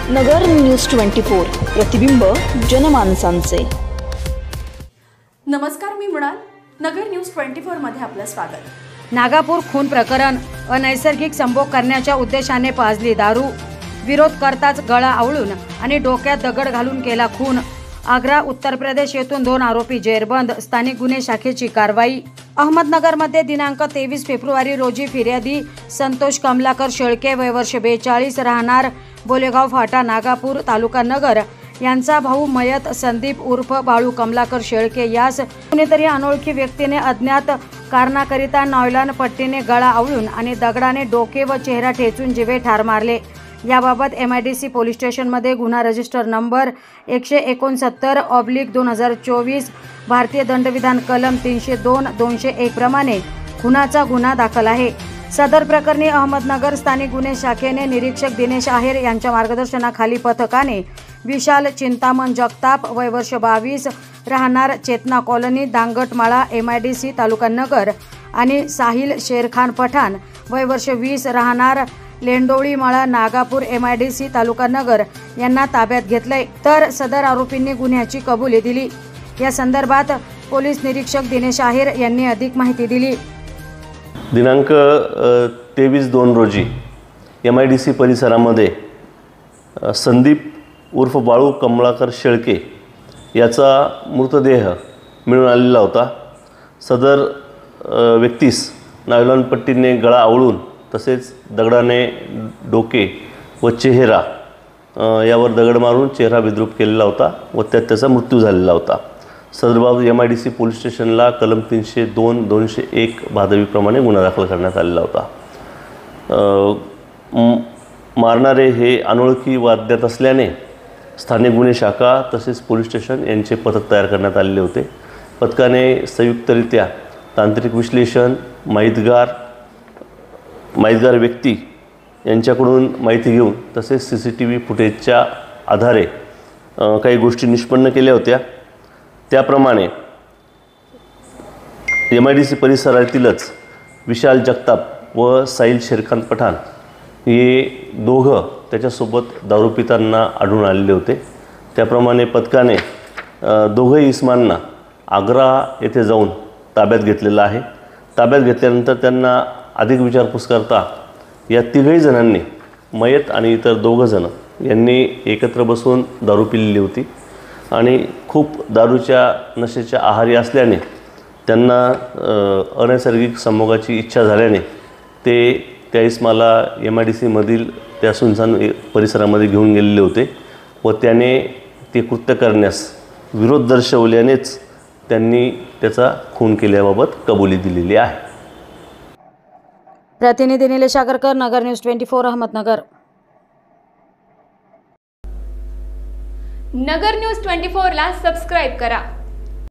नगर news 24 प्रतिबिंब जनमानसांचे। नमस्कार, मी मृणाल। नगर news 24 मध्ये आपलं स्वागत। नागापूर खून प्रकरण अनैसर्गिक संभोग करण्याच्या उद्देशाने पाजली दारू, विरोध करताच गळा आवळून आणि डोक्यात दगड घालून केला खून। आग्रा उत्तर प्रदेश येथून 2 आरोपी जेरबंद, स्थानिक गुन्हे शाखेची कारवाई। अहमदनगरमध्ये दिनांक 23 फेब्रुवारी रोजी फिर्यादी संतोष कमलाकर शेळके वय वर्ष 42 राहणार बोलेगाव फाटा नागापूर तालुका नगर यांचा भाऊ मयत संदीप उर्फ बाळू कमलाकर शेळके यास कुणीतरी अनोळखी व्यक्तीने अज्ञात कारणाकरिता नॉयलॉन पट्टीने गळा आवळून आणि दगडाने डोके व चेहरा ठेचून जीवे ठार मारले। याबाबत MIDC पोलीस स्टेशनमध्ये गुन्हा रजिस्टर नंबर 169/2024 भारतीय दंडविधान कलम 302-201 प्रमाणे खुनाचा गुन्हा दाखल आहे। सदर प्रकरणी अहमदनगर स्थानिक गुन्हे शाखेने निरीक्षक दिनेश आहेर यांच्या मार्गदर्शनाखाली पथकाने विशाल चिंतामण जगताप वय वर्ष 22 राहणार चेतना कॉलनी दांगटमाळा MIDC तालुका नगर आणि साहिल शेरखान पठाण वय वर्ष 20 राहणार लेंडोळीमाळा नागापूर MIDC तालुका नगर यांना ताब्यात घेतले, तर सदर आरोपींनी गुन्ह्याची कबुली दिली। या संदर्भात पोलीस निरीक्षक दिनेश आहेर यांनी अधिक माहिती दिली। दिनांक 23/2 रोजी MIDC परिसरामध्ये संदीप उर्फ बाळू कमलाकर शेळके याचा मृतदेह मिळून आलेला होता। सदर व्यक्तीस नायलॉन पट्टीने गळा आवळून तसेच दगडाने डोके व चेहरा यावर दगड मारून चेहरा विद्रूप केलेला होता व त्यात त्याचा मृत्यू झालेला होता। सदर बाबत MIDC पोलीस स्टेशनला कलम 302-201 भादवीप्रमाणे गुन्हा दाखल करण्यात आलेला होता। मारणारे हे अनोळखी व अज्ञात असल्याने स्थानिक गुन्हे शाखा तसेच पोलीस स्टेशन यांचे पथक तयार करण्यात आलेले होते। पथकाने संयुक्तरित्या तांत्रिक विश्लेषण, माहितगार व्यक्ती यांच्याकडून माहिती घेऊन तसेच CCTV फुटेजच्या आधारे काही गोष्टी निष्पन्न केल्या होत्या। त्याप्रमाणे MIDC परिसरातीलच विशाल जगताप व साहिल शेरखान पठाण हे दोघं त्याच्यासोबत दारू पिताना आढळून आलेले होते। त्याप्रमाणे पथकाने दोघंही इस्मांना आग्रा येथे जाऊन ताब्यात घेतलेलं आहे। ताब्यात घेतल्यानंतर त्यांना अधिक विचारपूस करता या तिघही जणांनी मयत आणि इतर 2 जण यांनी एकत्र बसून दारू पिलेली होती आणि खूप दारूच्या नशेच्या आहारी असल्याने त्यांना अनैसर्गिक संभोगाची इच्छा झाल्याने ते त्या इस्माला MIDC मधील त्या सुनसान परिसरामध्ये घेऊन गेलेले होते व त्याने ते कृत्य करण्यास विरोध दर्शवल्यानेच त्यांनी त्याचा खून केल्याबाबत कबुली दिलेली आहे। प्रतिनिधी निलेश आगरकर, नगर न्यूज 24 अहमदनगर। नगर न्यूज 24 ला सबस्क्राइब करा।